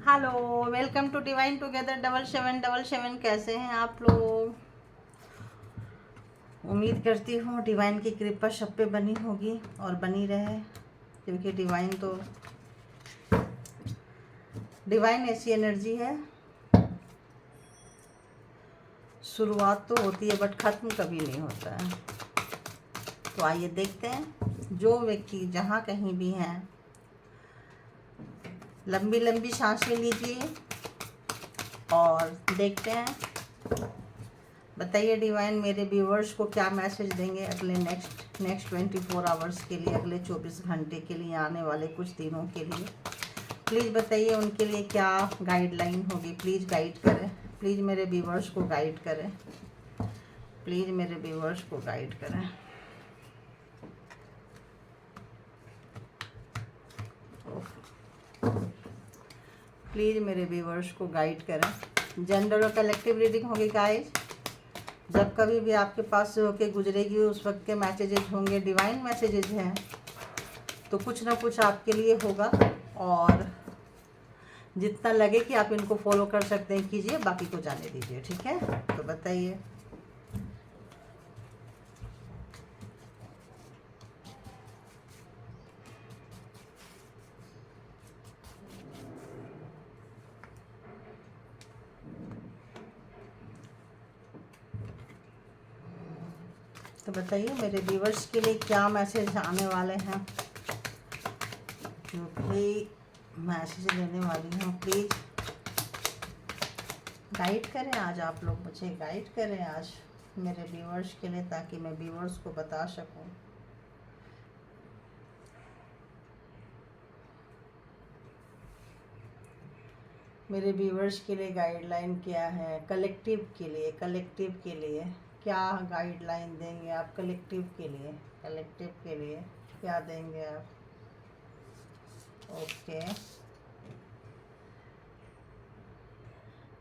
Hello, welcome to divine together 7777। कैसे हैं आप लोग? उम्मीद करती हूँ डिवाइन की कृपा सब पे बनी होगी और बनी रहे, क्योंकि डिवाइन ऐसी एनर्जी है। शुरुआत तो होती है बट ख़त्म कभी नहीं होता है। तो आइए देखते हैं, जो व्यक्ति जहाँ कहीं भी हैं लंबी लंबी सांसें लीजिए और देखते हैं। बताइए डिवाइन मेरे व्यूवर्स को क्या मैसेज देंगे अगले नेक्स्ट 24 आवर्स के लिए, अगले 24 घंटे के लिए, आने वाले कुछ दिनों के लिए। प्लीज़ बताइए उनके लिए क्या गाइडलाइन होगी। प्लीज़ गाइड करें, प्लीज़ मेरे व्यूवर्स को गाइड करें, प्लीज़ मेरे व्यूवर्स को गाइड करें। प्लीज़ मेरे व्यूवर्स को गाइड करें। जनरल और कलेक्टिव रीडिंग होगी गाइस। जब कभी भी आपके पास से होके गुजरेगी उस वक्त के मैसेजेस होंगे, डिवाइन मैसेजेस हैं, तो कुछ ना कुछ आपके लिए होगा। और जितना लगे कि आप इनको फॉलो कर सकते हैं कीजिए, बाकी को जाने दीजिए, ठीक है? तो बताइए। तो बताइए मेरे व्यूवर्स के लिए क्या मैसेज आने वाले हैं, जो भी मैसेज लेने वाली हूँ। प्लीज़ गाइड करें आज, आप लोग मुझे गाइड करें आज मेरे व्यूवर्स के लिए, ताकि मैं व्यूवर्स को बता सकूं। मेरे व्यूवर्स के लिए गाइडलाइन क्या है, कलेक्टिव के लिए क्या गाइडलाइन देंगे आप? कलेक्टिव के लिए क्या देंगे आप? ओके,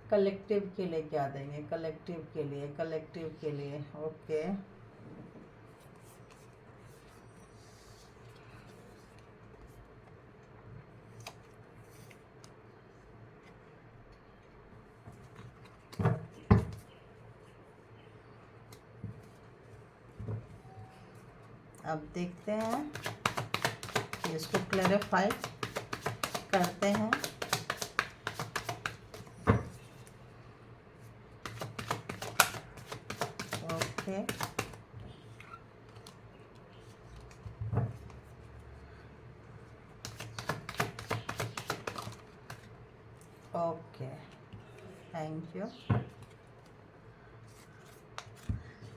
कलेक्टिव के लिए क्या देंगे? कलेक्टिव के लिए ओके। अब देखते हैं, इसको क्लैरिफाई करते हैं। Okay, okay, thank you.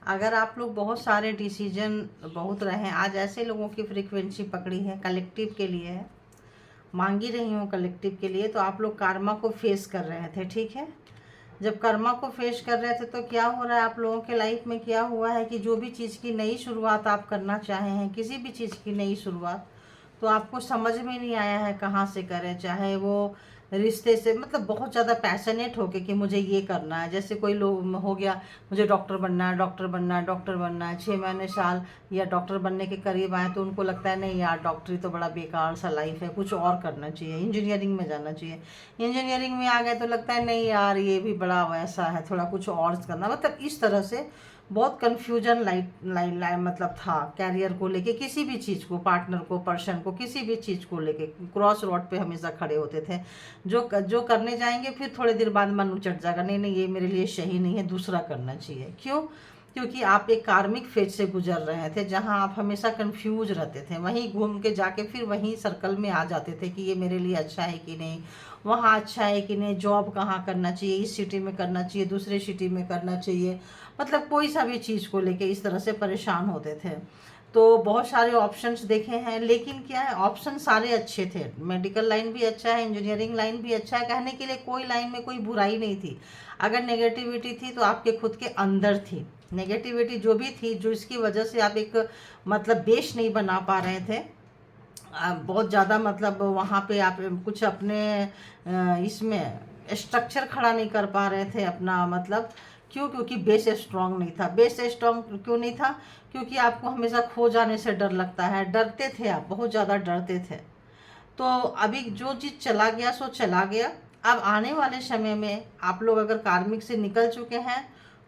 अगर आप लोग बहुत सारे डिसीजन बहुत रहे, आज ऐसे लोगों की फ्रीक्वेंसी पकड़ी है, कलेक्टिव के लिए है, मांगी रही हूँ कलेक्टिव के लिए, तो आप लोग कर्मा को फेस कर रहे थे, ठीक है? जब कर्मा को फेस कर रहे थे तो क्या हो रहा है आप लोगों के लाइफ में? क्या हुआ है कि जो भी चीज़ की नई शुरुआत आप करना चाहे हैं, किसी भी चीज़ की नई शुरुआत, तो आपको समझ में नहीं आया है कहाँ से करें। चाहे वो रिश्ते से, मतलब बहुत ज़्यादा पैशनेट होके कि मुझे ये करना है। जैसे कोई लोग हो गया, मुझे डॉक्टर बनना है, डॉक्टर बनना है, डॉक्टर बनना है, 6 महीने साल या डॉक्टर बनने के करीब आए तो उनको लगता है नहीं यार डॉक्टरी तो बड़ा बेकार सा लाइफ है, कुछ और करना चाहिए, इंजीनियरिंग में जाना चाहिए। इंजीनियरिंग में आ गए तो लगता है नहीं यार ये भी बड़ा वैसा है, थोड़ा कुछ और करना। मतलब इस तरह से बहुत कन्फ्यूजन लाइन मतलब था कैरियर को लेके, किसी भी चीज़ को, पार्टनर को, पर्सन को, किसी भी चीज़ को लेके क्रॉस रोड पे हमेशा खड़े होते थे। जो करने जाएंगे फिर थोड़े देर बाद मन उचट जाएगा, नहीं नहीं ये मेरे लिए सही नहीं है, दूसरा करना चाहिए। क्यों? क्योंकि आप एक कार्मिक फेज से गुजर रहे थे, जहां आप हमेशा कंफ्यूज रहते थे, वहीं घूम के जाके फिर वहीं सर्कल में आ जाते थे कि ये मेरे लिए अच्छा है कि नहीं, वहाँ अच्छा है कि नहीं, जॉब कहाँ करना चाहिए, इस सिटी में करना चाहिए, दूसरे सिटी में करना चाहिए, मतलब कोई सा भी चीज़ को लेके इस तरह से परेशान होते थे। तो बहुत सारे ऑप्शंस देखे हैं, लेकिन क्या है, ऑप्शन सारे अच्छे थे। मेडिकल लाइन भी अच्छा है, इंजीनियरिंग लाइन भी अच्छा है, कहने के लिए कोई लाइन में कोई बुराई नहीं थी। अगर नेगेटिविटी थी तो आपके खुद के अंदर थी। नेगेटिविटी जो भी थी, जो इसकी वजह से आप एक मतलब बेस नहीं बना पा रहे थे, बहुत ज़्यादा, मतलब वहाँ पे आप कुछ अपने इसमें स्ट्रक्चर खड़ा नहीं कर पा रहे थे अपना, मतलब क्यों? क्योंकि बेस स्ट्रांग नहीं था। बेस स्ट्रांग क्यों नहीं था? क्योंकि आपको हमेशा खो जाने से डर लगता है, डरते थे आप, बहुत ज़्यादा डरते थे। तो अभी जो चीज़ चला गया सो चला गया, अब आने वाले समय में आप लोग अगर कार्मिक से निकल चुके हैं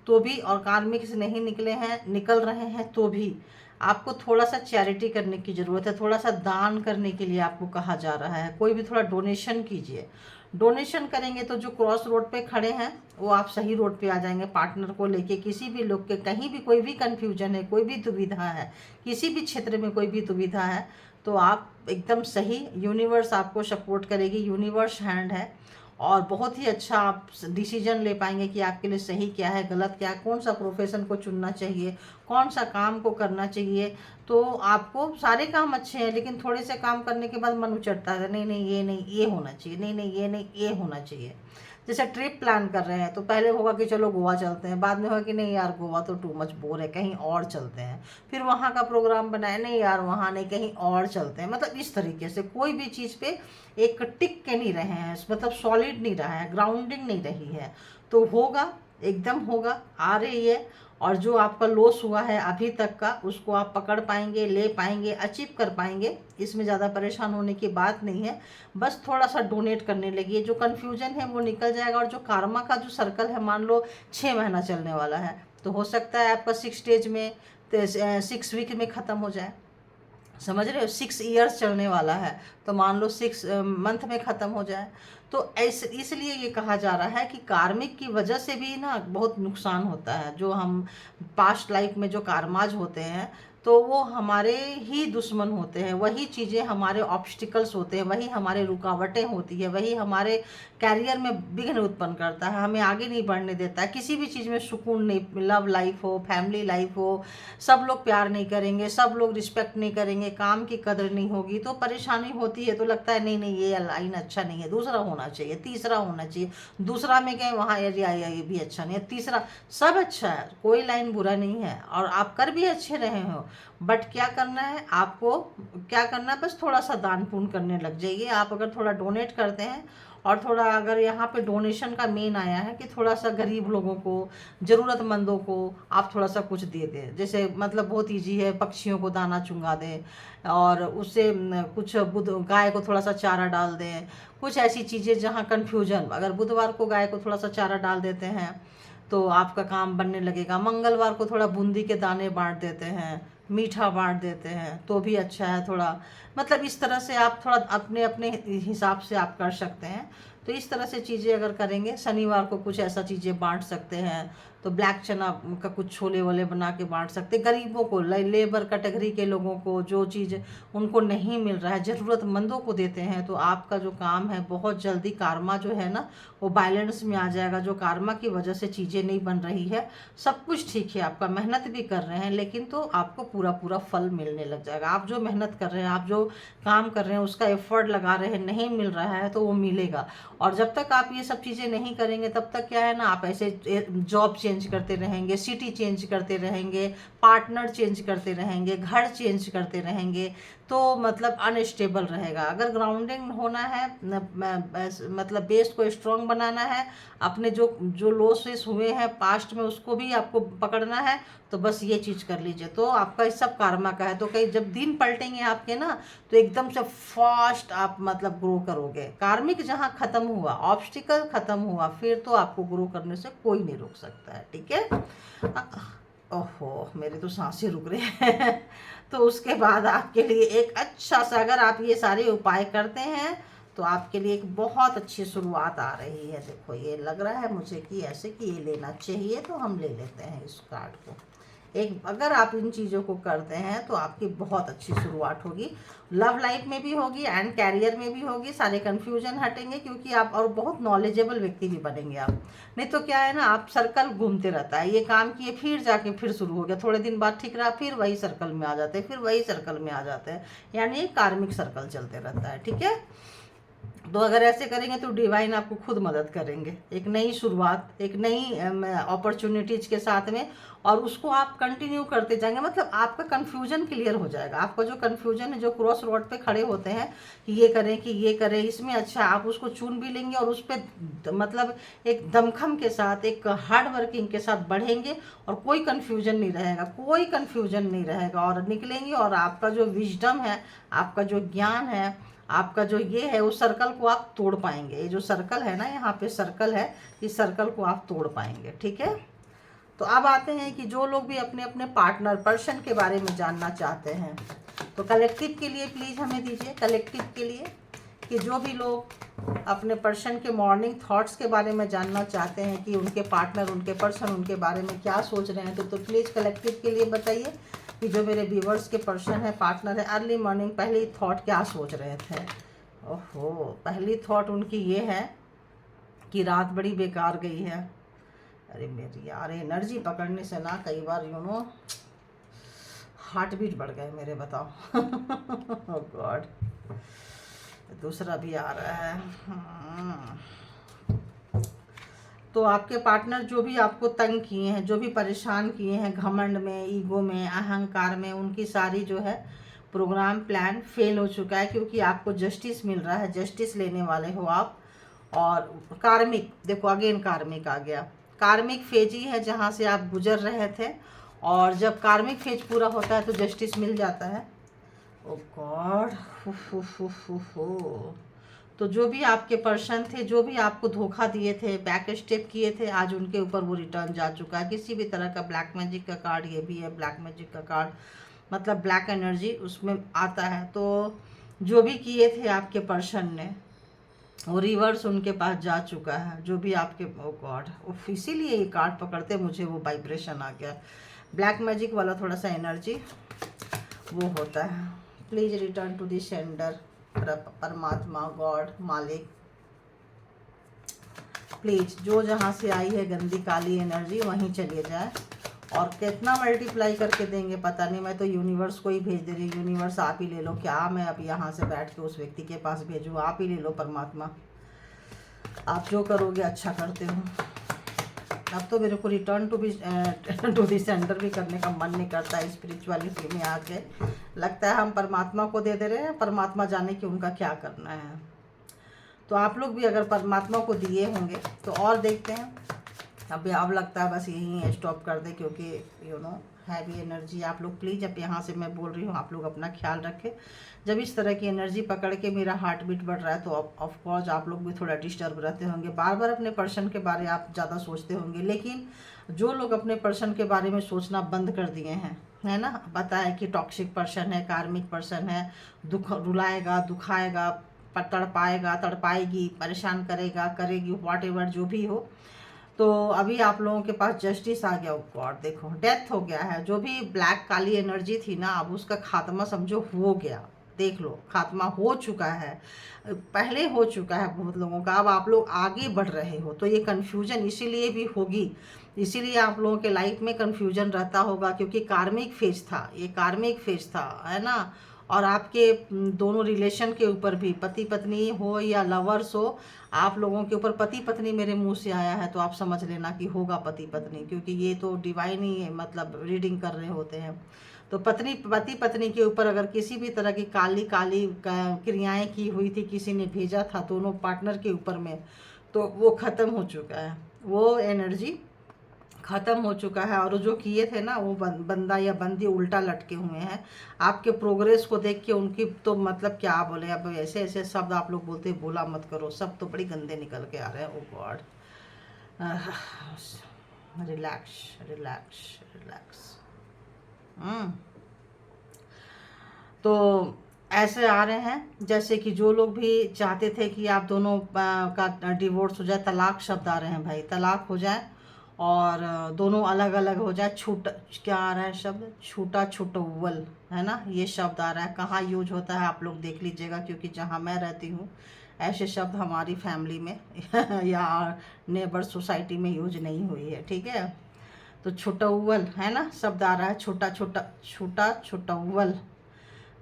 तो भी, और कार्मिक से नहीं निकले हैं, निकल रहे हैं तो भी, आपको थोड़ा सा चैरिटी करने की ज़रूरत है, थोड़ा सा दान करने के लिए आपको कहा जा रहा है। कोई भी थोड़ा डोनेशन कीजिए। डोनेशन करेंगे तो जो क्रॉस रोड पे खड़े हैं वो आप सही रोड पे आ जाएंगे। पार्टनर को लेके किसी भी लोग के कहीं भी कोई भी कन्फ्यूजन है, कोई भी दुविधा है, किसी भी क्षेत्र में कोई भी दुविधा है, तो आप एकदम सही, यूनिवर्स आपको सपोर्ट करेगी, यूनिवर्स हैंड है, और बहुत ही अच्छा आप डिसीजन ले पाएंगे कि आपके लिए सही क्या है, गलत क्या है, कौन सा प्रोफेशन को चुनना चाहिए, कौन सा काम को करना चाहिए। तो आपको सारे काम अच्छे हैं, लेकिन थोड़े से काम करने के बाद मन उचटता है, नहीं नहीं ये नहीं ये होना चाहिए, नहीं नहीं ये नहीं ये होना चाहिए। जैसे ट्रिप प्लान कर रहे हैं तो पहले होगा कि चलो गोवा चलते हैं, बाद में होगा कि नहीं यार गोवा तो टू मच बोर है, कहीं और चलते हैं। फिर वहाँ का प्रोग्राम बनाए, नहीं यार वहाँ नहीं, कहीं और चलते हैं। मतलब इस तरीके से कोई भी चीज़ पे एक टिक के नहीं रहे हैं, मतलब सॉलिड नहीं रहा है, ग्राउंडिंग नहीं रही है। तो होगा, एकदम होगा, आ रही है। और जो आपका लॉस हुआ है अभी तक का, उसको आप पकड़ पाएंगे, ले पाएंगे, अचीव कर पाएंगे। इसमें ज़्यादा परेशान होने की बात नहीं है। बस थोड़ा सा डोनेट करने लगिए, जो कन्फ्यूजन है वो निकल जाएगा। और जो कार्मा का जो सर्कल है, मान लो 6 महीना चलने वाला है, तो हो सकता है आपका 6 स्टेज में 6 वीक में ख़त्म हो जाए। समझ रहे हो, 6 ईयर्स चलने वाला है, तो मान लो 6 मंथ में ख़त्म हो जाए। तो ऐसे इसलिए ये कहा जा रहा है कि कार्मिक की वजह से भी ना बहुत नुकसान होता है। जो हम पास्ट लाइफ में जो कार्माज होते हैं, तो वो हमारे ही दुश्मन होते हैं, वही चीज़ें हमारे ऑब्स्टिकल्स होते हैं, वही हमारे रुकावटें होती है, वही हमारे कैरियर में विघ्न उत्पन्न करता है, हमें आगे नहीं बढ़ने देता है। किसी भी चीज़ में सुकून नहीं, लव लाइफ हो, फैमिली लाइफ हो, सब लोग प्यार नहीं करेंगे, सब लोग रिस्पेक्ट नहीं करेंगे, काम की कदर नहीं होगी, तो परेशानी होती है। तो लगता है नहीं नहीं ये लाइन अच्छा नहीं है, दूसरा होना चाहिए, तीसरा होना चाहिए। दूसरा में गए वहाँ ये भी अच्छा नहीं है, तीसरा सब अच्छा है, कोई लाइन बुरा नहीं है, और आप कर भी अच्छे रहे हो। बट क्या करना है आपको, क्या करना है, बस थोड़ा सा दान पुण्य करने लग जाइए। आप अगर थोड़ा डोनेट करते हैं, और थोड़ा अगर यहाँ पे डोनेशन का मेन आया है कि थोड़ा सा गरीब लोगों को, ज़रूरतमंदों को आप थोड़ा सा कुछ दे दें। जैसे मतलब बहुत ईजी है, पक्षियों को दाना चुंगा दें, और उससे कुछ गाय को थोड़ा सा चारा डाल दें। कुछ ऐसी चीज़ें जहाँ कन्फ्यूजन, अगर बुधवार को गाय को थोड़ा सा चारा डाल देते हैं तो आपका काम बनने लगेगा। मंगलवार को थोड़ा बूंदी के दाने बांट देते हैं, मीठा बांट देते हैं, तो भी अच्छा है। थोड़ा मतलब इस तरह से आप थोड़ा अपने अपने हिसाब से आप कर सकते हैं। तो इस तरह से चीज़ें अगर करेंगे, शनिवार को कुछ ऐसा चीज़ें बांट सकते हैं, तो ब्लैक चना का कुछ छोले वोले बना के बांट सकते हैं गरीबों को, लेबर कैटेगरी के लोगों को, जो चीज़ उनको नहीं मिल रहा है, ज़रूरतमंदों को देते हैं। तो आपका जो काम है बहुत जल्दी कार्मा जो है ना वो बैलेंस में आ जाएगा। जो कार्मा की वजह से चीज़ें नहीं बन रही है, सब कुछ ठीक है, आपका मेहनत भी कर रहे हैं, लेकिन तो आपको पूरा पूरा फल मिलने लग जाएगा। आप जो मेहनत कर रहे हैं, आप जो काम कर रहे हैं, उसका एफर्ट लगा रहे हैं, नहीं मिल रहा है तो वो मिलेगा। और जब तक आप ये सब चीज़ें नहीं करेंगे, तब तक क्या है ना, आप ऐसे जॉब चेंज करते रहेंगे, सिटी चेंज करते रहेंगे, पार्टनर चेंज करते रहेंगे, घर चेंज करते रहेंगे, तो मतलब अनस्टेबल रहेगा। अगर ग्राउंडिंग होना है, मतलब बेस को स्ट्रॉन्ग बनाना है, अपने जो जो लॉसेस हुए हैं पास्ट में उसको भी आपको पकड़ना है, तो बस ये चीज़ कर लीजिए, तो आपका इस सब कार्मा का है। तो कहीं जब दिन पलटेंगे आपके ना, तो एकदम से फास्ट आप मतलब ग्रो करोगे। कार्मिक जहाँ ख़त्म हुआ, ऑब्स्टिकल ख़त्म हुआ, फिर तो आपको ग्रो करने से कोई नहीं रोक सकता है। ठीक है। ओहो मेरे तो सांसें रुक रहे हैं। तो उसके बाद आपके लिए एक अच्छा सा, अगर आप ये सारे उपाय करते हैं तो आपके लिए एक बहुत अच्छी शुरुआत आ रही है। देखो ये लग रहा है मुझे कि ऐसे कि ये लेना चाहिए, तो हम ले लेते हैं इस कार्ड को। एक अगर आप इन चीज़ों को करते हैं तो आपकी बहुत अच्छी शुरुआत होगी, लव लाइफ में भी होगी एंड कैरियर में भी होगी। सारे कन्फ्यूजन हटेंगे, क्योंकि आप और बहुत नॉलेजेबल व्यक्ति भी बनेंगे आप। नहीं तो क्या है ना, आप सर्कल घूमते रहता है, ये काम किए फिर जाके फिर शुरू हो गया, थोड़े दिन बाद ठीक रहा, फिर वही सर्कल में आ जाते हैं, फिर वही सर्कल में आ जाते हैं, यानी कार्मिक सर्कल चलते रहता है। ठीक है। तो अगर ऐसे करेंगे तो डिवाइन आपको खुद मदद करेंगे, एक नई शुरुआत, एक नई अपॉर्चुनिटीज के साथ में, और उसको आप कंटिन्यू करते जाएंगे, मतलब आपका कन्फ्यूजन क्लियर हो जाएगा। आपका जो कन्फ्यूजन है, जो क्रॉस रोड पे खड़े होते हैं कि ये करें कि ये करें, इसमें अच्छा आप उसको चुन भी लेंगे और उस पर मतलब एक दमखम के साथ, एक हार्ड वर्किंग के साथ बढ़ेंगे और कोई कन्फ्यूजन नहीं रहेगा, कोई कन्फ्यूजन नहीं रहेगा, और निकलेंगे और आपका जो विजडम है, आपका जो ज्ञान है, आपका जो ये है, उस सर्कल को आप तोड़ पाएंगे। ये जो सर्कल है ना, यहाँ पे सर्कल है, इस सर्कल को आप तोड़ पाएंगे। ठीक है, तो अब आते हैं कि जो लोग भी अपने अपने पार्टनर पर्सन के बारे में जानना चाहते हैं, तो कलेक्टिव के लिए प्लीज़ हमें दीजिए, कलेक्टिव के लिए कि जो भी लोग अपने पर्सन के मॉर्निंग थॉट्स के बारे में जानना चाहते हैं कि उनके पार्टनर, उनके पर्सन उनके बारे में क्या सोच रहे हैं, तो प्लीज़ कलेक्टिव के लिए बताइए कि जो मेरे व्यूवर्स के पर्सन है, पार्टनर है, अर्ली मॉर्निंग पहली थॉट क्या सोच रहे थे। ओहो, पहली थॉट उनकी ये है कि रात बड़ी बेकार गई है। अरे मेरी यार, एनर्जी पकड़ने से ना कई बार हार्ट बीट बढ़ गए मेरे, बताओ। ओह गॉड, दूसरा भी आ रहा है। तो आपके पार्टनर जो भी आपको तंग किए हैं, जो भी परेशान किए हैं, घमंड में, ईगो में, अहंकार में, उनकी सारी जो है प्रोग्राम प्लान फेल हो चुका है, क्योंकि आपको जस्टिस मिल रहा है, जस्टिस लेने वाले हो आप। और कार्मिक, देखो अगेन कार्मिक आ गया, कार्मिक फेज ही है जहाँ से आप गुजर रहे थे, और जब कार्मिक फेज पूरा होता है तो जस्टिस मिल जाता है। ओ गॉड, हो। तो जो भी आपके पर्सन थे, जो भी आपको धोखा दिए थे, बैक स्टेप किए थे, आज उनके ऊपर वो रिटर्न जा चुका है। किसी भी तरह का ब्लैक मैजिक का कार्ड ये भी है, ब्लैक मैजिक का कार्ड मतलब ब्लैक एनर्जी उसमें आता है। तो जो भी किए थे आपके पर्सन ने, वो रिवर्स उनके पास जा चुका है, जो भी आपके, ओ गॉड, इसीलिए ये कार्ड पकड़ते मुझे वो वाइब्रेशन आ गया। ब्लैक मैजिक वाला थोड़ा सा एनर्जी वो होता है। Please return to the sender, परमात्मा, गॉड, मालिक, प्लीज जो जहाँ से आई है गंदी काली एनर्जी वहीं चली जाए। और कितना मल्टीप्लाई करके देंगे पता नहीं, मैं तो यूनिवर्स को ही भेज दे रही हूँ। यूनिवर्स आप ही ले लो, क्या मैं अब यहाँ से बैठ के उस व्यक्ति के पास भेजूँ, आप ही ले लो परमात्मा, आप जो करोगे अच्छा करते हो। अब तो मेरे को रिटर्न टू दी सेंटर भी करने का मन नहीं करता है। स्पिरिचुअलिटी में आके लगता है हम परमात्मा को दे दे रहे हैं, परमात्मा जाने कि उनका क्या करना है। तो आप लोग भी अगर परमात्मा को दिए होंगे तो और देखते हैं। अब लगता है बस यहीं स्टॉप कर दे, क्योंकि हैवी एनर्जी। आप लोग प्लीज़, अब यहाँ से मैं बोल रही हूँ, आप लोग अपना ख्याल रखें। जब इस तरह की एनर्जी पकड़ के मेरा हार्ट बीट बढ़ रहा है तो ऑफ कोर्स आप लोग भी थोड़ा डिस्टर्ब रहते होंगे, बार बार अपने पर्सन के बारे आप ज़्यादा सोचते होंगे। लेकिन जो लोग अपने पर्सन के बारे में सोचना बंद कर दिए हैं, है ना, पता है कि टॉक्सिक पर्सन है, कार्मिक पर्सन है, रुलाएगा, दुखाएगा, तड़पाएगा, तड़पाएगी, परेशान करेगा, करेगी, व्हाटएवर जो भी हो, तो अभी आप लोगों के पास जस्टिस आ गया। गॉड, देखो डेथ हो गया है। जो भी ब्लैक काली एनर्जी थी ना, अब उसका खात्मा समझो हो गया। देख लो, खात्मा हो चुका है, पहले हो चुका है बहुत लोगों का। अब आप लोग आगे बढ़ रहे हो, तो ये कन्फ्यूजन इसीलिए भी होगी, इसीलिए आप लोगों के लाइफ में कन्फ्यूजन रहता होगा, क्योंकि कार्मिक फेज था, ये कार्मिक फेज था, है ना। और आपके दोनों रिलेशन के ऊपर भी, पति पत्नी हो या लवर्स हो, आप लोगों के ऊपर पति पत्नी मेरे मुंह से आया है तो आप समझ लेना कि होगा पति पत्नी, क्योंकि ये तो डिवाइन ही मतलब रीडिंग कर रहे होते हैं। तो पति पत्नी के ऊपर अगर किसी भी तरह की काली काली क्रियाएं की हुई थी, किसी ने भेजा था दोनों पार्टनर के ऊपर में, तो वो ख़त्म हो चुका है, वो एनर्जी ख़त्म हो चुका है। और जो किए थे ना, वो बंदा या बंदी उल्टा लटके हुए हैं। आपके प्रोग्रेस को देख के उनकी तो मतलब क्या बोले, अब ऐसे ऐसे शब्द आप लोग बोलते बोला मत करो, सब तो बड़ी गंदे निकल के आ रहे हैं। ओ गॉड, रिलैक्स रिलैक्स रिलैक्स। तो ऐसे आ रहे हैं जैसे कि जो लोग भी चाहते थे कि आप दोनों का डिवोर्स हो जाए, तलाक शब्द आ रहे हैं भाई, तलाक हो जाए और दोनों अलग अलग हो जाए। छूटा, क्या आ रहा है शब्द, छूटा छुटौवल, है ना, ये शब्द आ रहा है। कहाँ यूज होता है आप लोग देख लीजिएगा, क्योंकि जहाँ मैं रहती हूँ ऐसे शब्द हमारी फैमिली में या नेबर सोसाइटी में यूज नहीं हुई है, ठीक है। तो छुटौवल, है ना, शब्द आ रहा है, छूटा छुटौवल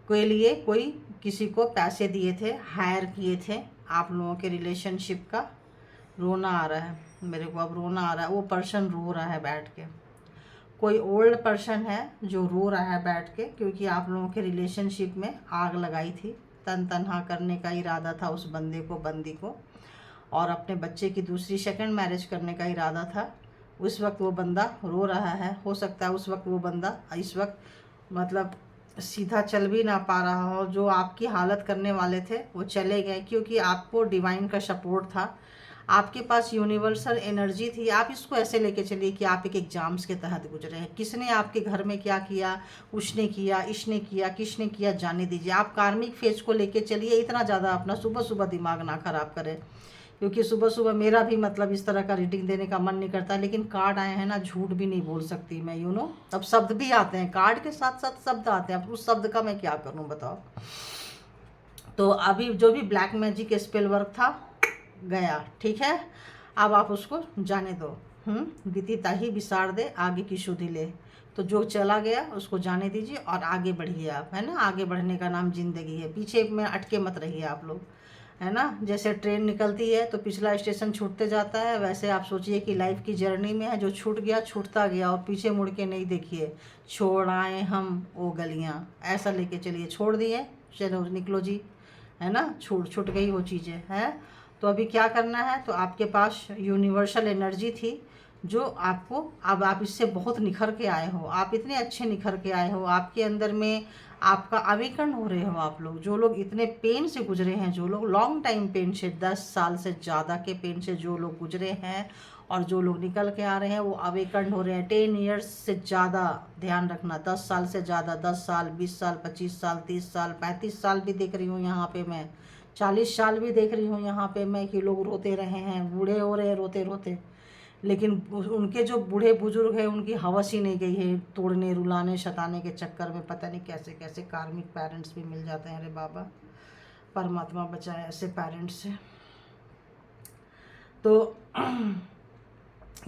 के लिए कोई किसी को पैसे दिए थे, हायर किए थे, आप लोगों के रिलेशनशिप का। रोना आ रहा है मेरे को, अब रोना आ रहा है, वो पर्सन रो रहा है बैठ के, कोई ओल्ड पर्सन है जो रो रहा है बैठ के, क्योंकि आप लोगों के रिलेशनशिप में आग लगाई थी, तन तनहा करने का इरादा था उस बंदे को, बंदी को, और अपने बच्चे की दूसरी सेकंड मैरिज करने का इरादा था। उस वक्त वो बंदा रो रहा है। हो सकता है उस वक्त वो बंदा इस वक्त मतलब सीधा चल भी ना पा रहा हो। जो आपकी हालत करने वाले थे वो चले गए, क्योंकि आपको डिवाइन का सपोर्ट था, आपके पास यूनिवर्सल एनर्जी थी। आप इसको ऐसे लेके चलिए कि आप एक एग्जाम्स के तहत गुजरे हैं। किसने आपके घर में क्या किया, उसने किया, इसने किया, किसने किया, जाने दीजिए। आप कार्मिक फेज को लेके चलिए। इतना ज़्यादा अपना सुबह सुबह दिमाग ना खराब करें, क्योंकि सुबह सुबह मेरा भी मतलब इस तरह का रीडिंग देने का मन नहीं करता, लेकिन कार्ड आए हैं ना, झूठ भी नहीं बोल सकती मैं, अब शब्द भी आते हैं, कार्ड के साथ साथ शब्द आते हैं। अब उस शब्द का मैं क्या करूं बताओ। तो अभी जो भी ब्लैक मैजिक स्पेल वर्क था गया, ठीक है। अब आप उसको जाने दो। बीतीता ही बिसार दे, आगे की शुद्धि ले। तो जो चला गया उसको जाने दीजिए और आगे बढ़िए आप, है ना। आगे बढ़ने का नाम जिंदगी है। पीछे में अटके मत रहिए आप लोग, है ना। जैसे ट्रेन निकलती है तो पिछला स्टेशन छूटते जाता है, वैसे आप सोचिए कि लाइफ की जर्नी में है, जो छूट गया छूटता गया, और पीछे मुड़ के नहीं देखिए। छोड़ आए हम वो गलियाँ, ऐसा लेके चलिए। छोड़ दिए, चलो निकलो जी, है ना। छूट गई वो चीज़ें हैं। तो अभी क्या करना है, तो आपके पास यूनिवर्सल एनर्जी थी जो आपको, अब आप इससे बहुत निखर के आए हो। आप इतने अच्छे निखर के आए हो, आपके अंदर में आपका आवेकन हो रहे हो। आप लोग, जो लोग इतने पेन से गुजरे हैं, जो लोग लॉन्ग टाइम पेन से, 10 साल से ज़्यादा के पेन से जो लोग गुजरे हैं, और जो लोग निकल के आ रहे हैं, वो अवेकन हो रहे हैं। 10 ईयर्स से ज़्यादा, ध्यान रखना, 10 साल से ज़्यादा, 10 साल, 20 साल, 25 साल, 30 साल, 35 साल भी देख रही हूँ यहाँ पे मैं, 40 साल भी देख रही हूँ यहाँ पे मैं, कि लोग रोते रहे हैं, बूढ़े हो रहे हैं रोते रोते। लेकिन उनके जो बूढ़े बुजुर्ग हैं, उनकी हवस ही नहीं गई है तोड़ने, रुलाने, शताने के चक्कर में। पता नहीं कैसे कैसे कार्मिक पेरेंट्स भी मिल जाते हैं। अरे बाबा, परमात्मा बचाए ऐसे पेरेंट्स से। तो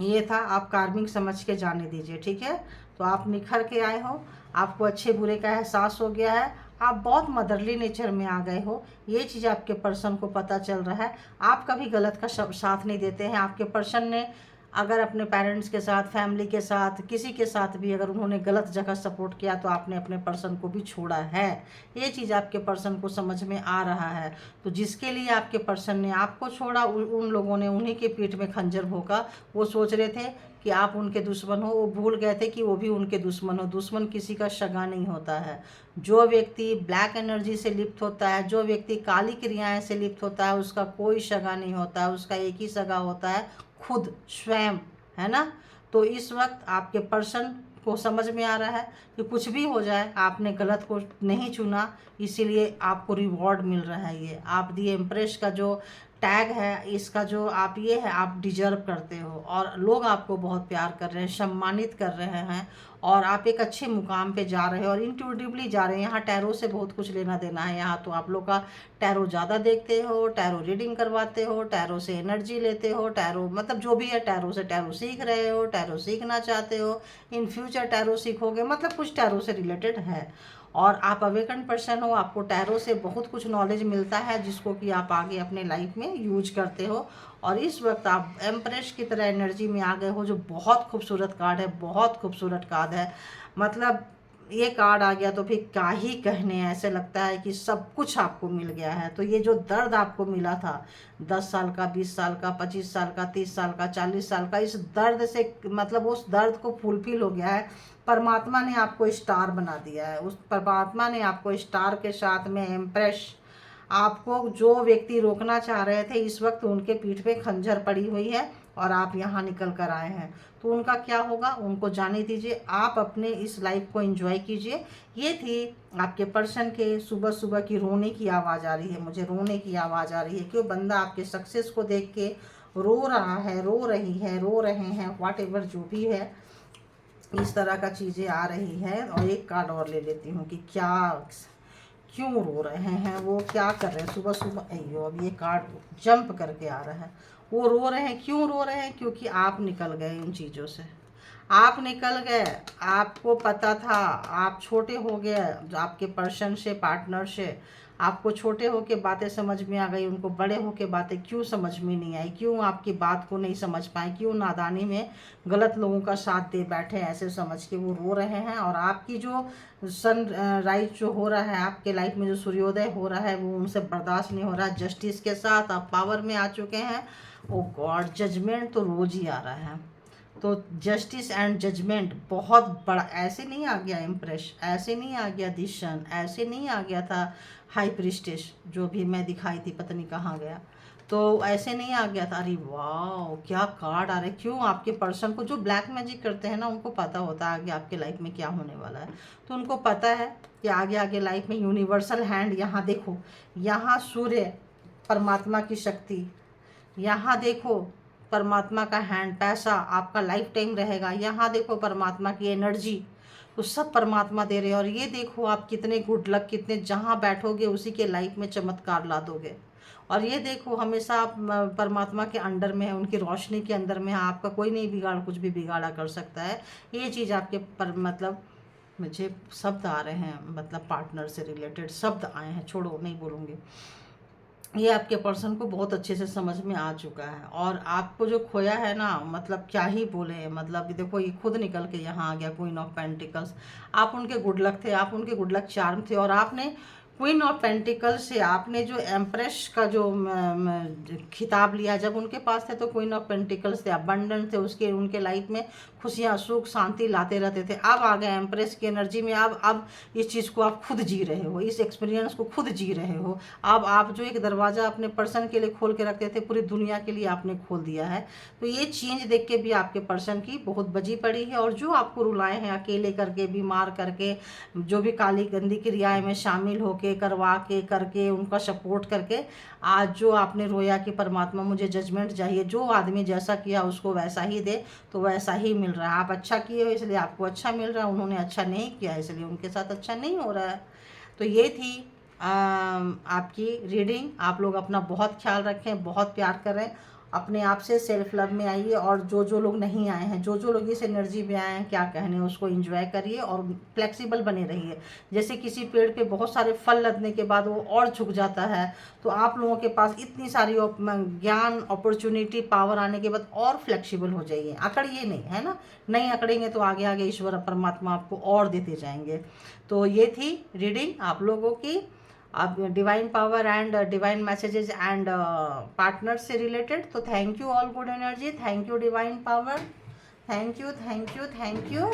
ये था, आप कार्मिक समझ के जाने दीजिए, ठीक है। तो आप निखर के आए हो, आपको अच्छे बुरे का एहसास हो गया है, आप बहुत मदरली नेचर में आ गए हो। ये चीज़ आपके पर्सन को पता चल रहा है। आप कभी गलत का साथ नहीं देते हैं। आपके पर्सन ने अगर अपने पेरेंट्स के साथ, फैमिली के साथ, किसी के साथ भी अगर उन्होंने गलत जगह सपोर्ट किया, तो आपने अपने पर्सन को भी छोड़ा है। ये चीज़ आपके पर्सन को समझ में आ रहा है। तो जिसके लिए आपके पर्सन ने आपको छोड़ा, उन लोगों ने उन्हीं के पीठ में खंजर भोंका। वो सोच रहे थे कि आप उनके दुश्मन हो, वो भूल गए थे कि वो भी उनके दुश्मन हो। दुश्मन किसी का सगा नहीं होता है। जो व्यक्ति ब्लैक एनर्जी से लिप्त होता है, जो व्यक्ति काली क्रियाएं से लिप्त होता है, उसका कोई सगा नहीं होता है। उसका एक ही सगा होता है, खुद स्वयं, है ना। तो इस वक्त आपके पर्सन को समझ में आ रहा है कि कुछ भी हो जाए, आपने गलत को नहीं चुना, इसीलिए आपको रिवॉर्ड मिल रहा है। ये आप दी एम्प्रेस का जो टैग है, इसका जो आप ये है, आप डिजर्व करते हो, और लोग आपको बहुत प्यार कर रहे हैं, सम्मानित कर रहे हैं, और आप एक अच्छे मुकाम पे जा रहे हो, और इंट्यूटिवली जा रहे हैं। यहाँ टैरो से बहुत कुछ लेना देना है। यहाँ तो आप लोग का टैरो ज़्यादा देखते हो, टैरो रीडिंग करवाते हो, टैरो से एनर्जी लेते हो, टैरो मतलब जो भी है, टैरो से टैरो सीख रहे हो, टैरो सीखना चाहते हो, इन फ्यूचर टैरो सीखोगे, मतलब कुछ टैरो से रिलेटेड है। और आप अवेकन पर्सन हो, आपको टैरो से बहुत कुछ नॉलेज मिलता है, जिसको कि आप आगे अपने लाइफ में यूज करते हो। और इस वक्त आप एम्प्रेस की तरह एनर्जी में आ गए हो, जो बहुत खूबसूरत कार्ड है, बहुत खूबसूरत कार्ड है। मतलब ये कार्ड आ गया तो फिर क्या ही कहने, ऐसे लगता है कि सब कुछ आपको मिल गया है। तो ये जो दर्द आपको मिला था, 10 साल का, 20 साल का, 25 साल का, 30 साल का, 40 साल का, इस दर्द से मतलब उस दर्द को फुलफिल हो गया है। परमात्मा ने आपको स्टार बना दिया है। उस परमात्मा ने आपको स्टार के साथ में एम्प्रेस, आपको जो व्यक्ति रोकना चाह रहे थे, इस वक्त उनके पीठ पे खंजर पड़ी हुई है, और आप यहाँ निकल कर आए हैं। तो उनका क्या होगा, उनको जाने दीजिए। आप अपने इस लाइफ को एंजॉय कीजिए। ये थी आपके पर्सन के सुबह सुबह की रोने की आवाज़ आ रही है, मुझे रोने की आवाज़ आ रही है। क्यों, बंदा आपके सक्सेस को देख के रो रहा है, रो रही है, रो रहे हैं, व्हाट एवर जो भी है, इस तरह का चीज़ें आ रही है। और एक कार्ड और ले लेती हूँ कि क्या, क्यों रो रहे हैं, वो क्या कर रहे हैं सुबह सुबह। अयो, अब ये कार्ड जंप करके आ रहा है। वो रो रहे हैं, क्यों रो रहे हैं, क्योंकि आप निकल गए इन चीज़ों से। आप निकल गए, आपको पता था, आप छोटे हो गए जो आपके पर्सन से, पार्टनर से। आपको छोटे होके बातें समझ में आ गई, उनको बड़े होके बातें क्यों समझ में नहीं आई, क्यों आपकी बात को नहीं समझ पाए, क्यों नादानी में गलत लोगों का साथ दे बैठे, ऐसे समझ के वो रो रहे हैं। और आपकी जो सन राइज जो हो रहा है आपके लाइफ में, जो सूर्योदय हो रहा है, वो उनसे बर्दाश्त नहीं हो रहा। जस्टिस के साथ आप पावर में आ चुके हैं। ओ गॉड, जजमेंट तो रोज ही आ रहा है। तो जस्टिस एंड जजमेंट बहुत बड़ा, ऐसे नहीं आ गया इम्प्रेस, ऐसे नहीं आ गया दिशन, ऐसे नहीं आ गया था हाई प्रिस्टेस जो भी मैं दिखाई थी, पता नहीं कहाँ गया, तो ऐसे नहीं आ गया था। अरे वाह, क्या कार्ड आ रहे। क्यों? आपके पर्सन को, जो ब्लैक मैजिक करते हैं ना, उनको पता होता है आगे आपके लाइफ में क्या होने वाला है। तो उनको पता है कि आगे आगे लाइफ में यूनिवर्सल हैंड, यहाँ देखो, यहाँ सूर्य परमात्मा की शक्ति, यहाँ देखो परमात्मा का हैंड, पैसा आपका लाइफ टाइम रहेगा, यहाँ देखो परमात्मा की एनर्जी, तो सब परमात्मा दे रहे हैं। और ये देखो आप कितने गुड लक, कितने जहाँ बैठोगे उसी के लाइफ में चमत्कार ला दोगे। और ये देखो हमेशा आप परमात्मा के अंडर में है, उनकी रोशनी के अंदर में है, आपका कोई नहीं बिगाड़, कुछ भी बिगाड़ा कर सकता है। ये चीज़ आपके पर मतलब मुझे शब्द आ रहे हैं, मतलब पार्टनर से रिलेटेड शब्द आए हैं, छोड़ो नहीं बोलूँगी। ये आपके पर्सन को बहुत अच्छे से समझ में आ चुका है। और आपको जो खोया है ना, मतलब क्या ही बोले, मतलब देखो ये खुद निकल के यहाँ आ गया, क्वीन ऑफ पेंटिकल्स। आप उनके गुड लक थे, आप उनके गुड लक चार्म थे। और आपने क्वीन ऑफ पेंटिकल्स से आपने जो एम्प्रेस का जो खिताब लिया, जब उनके पास थे तो क्वीन ऑफ पेंटिकल्स थे, अबंडेंट थे, उसके उनके लाइफ में खुशियाँ, सुख, शांति लाते रहते थे। अब आ गए एम्प्रेस की एनर्जी में। अब इस चीज़ को आप खुद जी रहे हो, इस एक्सपीरियंस को खुद जी रहे हो। अब आप जो एक दरवाज़ा अपने पर्सन के लिए खोल के रखते थे, पूरी दुनिया के लिए आपने खोल दिया है। तो ये चेंज देख के भी आपके पर्सन की बहुत बजी पड़ी है। और जो आपको रुलाए हैं अकेले करके, बीमार करके, जो भी काली गंदी क्रियाएं में शामिल होके, करवा के, करके, उनका सपोर्ट करके, आज जो आपने रोया कि परमात्मा मुझे जजमेंट चाहिए, जो आदमी जैसा किया उसको वैसा ही दे, तो वैसा ही मिल रहा है। आप अच्छा किए हो इसलिए आपको अच्छा मिल रहा है, उन्होंने अच्छा नहीं किया इसलिए उनके साथ अच्छा नहीं हो रहा है। तो ये थी आपकी रीडिंग। आप लोग अपना बहुत ख्याल रखें, बहुत प्यार करें, अपने आप से सेल्फ लव में आइए। और जो जो लोग नहीं आए हैं, जो जो लोग इस एनर्जी में आए हैं, क्या कहने, उसको एंजॉय करिए और फ्लेक्सिबल बने रहिए। जैसे किसी पेड़ पे बहुत सारे फल लगने के बाद वो और झुक जाता है, तो आप लोगों के पास इतनी सारी ज्ञान, अपॉर्चुनिटी, पावर आने के बाद और फ्लेक्सिबल हो जाइए। अकड़िए नहीं, है ना, नहीं अकड़ेंगे तो आगे आगे ईश्वर परमात्मा आपको और देते जाएंगे। तो ये थी रीडिंग आप लोगों की, अब divine power and divine messages and partner से रिलेटेड। तो thank you all good energy, thank you divine power, thank you, thank you, thank you.